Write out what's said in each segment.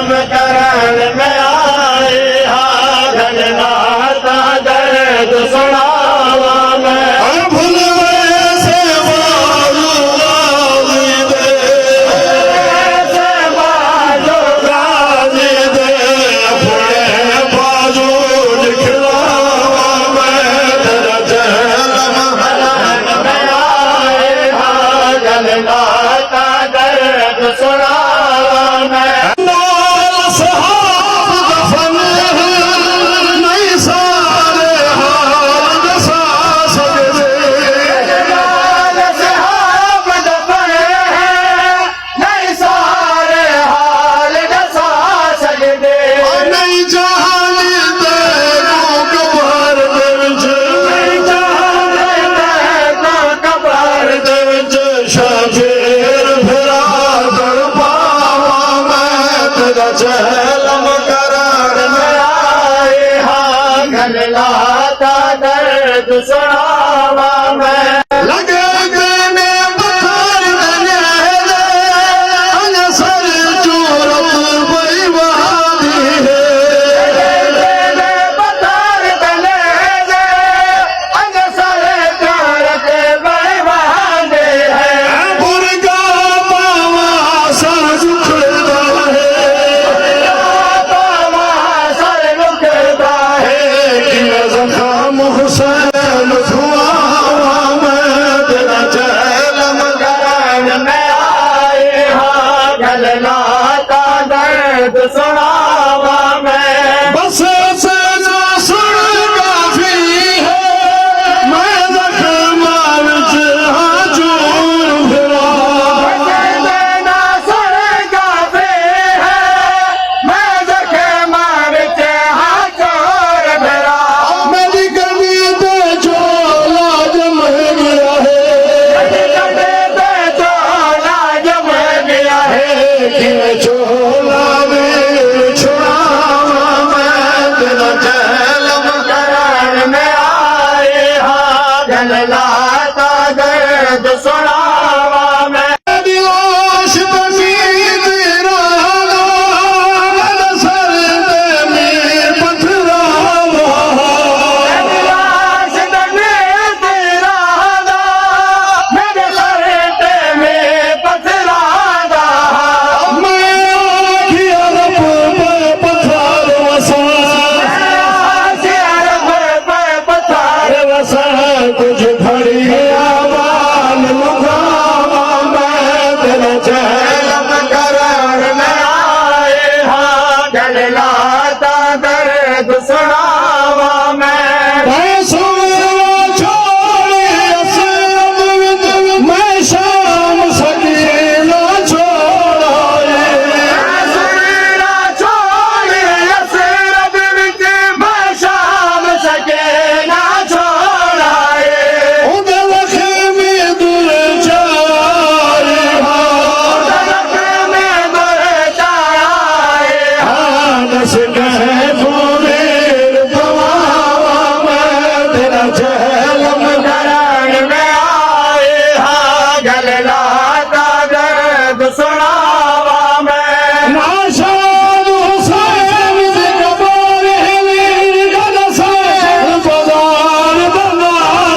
करण में आए हाँ गलनाता दर्द सुनावा मैं भुलवे से बाजू गाजी दे अपने बाजू दिखलावा मैं तेरा जहलम करण में आए हाँ गलनाता दर्द सुनावा मैं जहलम करार में आए हाँ गलनाता दर्द सुनावा मैं लगे गने बखार दने अनसर चूरत बैवादी है गने बखार दने अनसर चूरत बैवादी है बुरगा पावा सर झुकदा है हुसैन धुआवा मैं तेरा जहलम करण में आए हाँ गलनाता दर्द सुनावा मैं बस से जो सुन काफी है मैं जख्म विच हाँ चूर फिरा ना सुन काफी है मैं जख्म विच हाँ चूर फिरा मेरी चोला में छुड़ावा मैं तेरा जहलम करण में आए हाँ गलनाता दर्द सुनावा मैं दिलाश बनी तेरा सर में पथरावा दिलाश बनी तेरा मेरे सर में पथरावा कुछ भरी आवान मुगावा मैं तेरा जहलम करण में आए हाँ गलनाता दर्द सुनावा मैं मैं शाम सकीना छोड़ाए छोड़े असरब विच मैं शाम सकीना जहलम करण में आए हाँ गलनाता दर्द सुनावा मैं नाशाद हुसैन दे कबर हिली गलसैन बाजार बना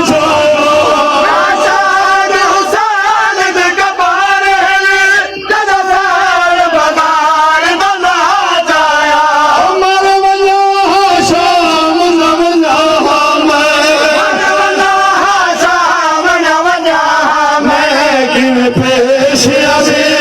जायो नाशाद हुसैन दे कबर हिली गलसैन बाजार बना जाया मर वल्लाह शाम नवला पेश अभी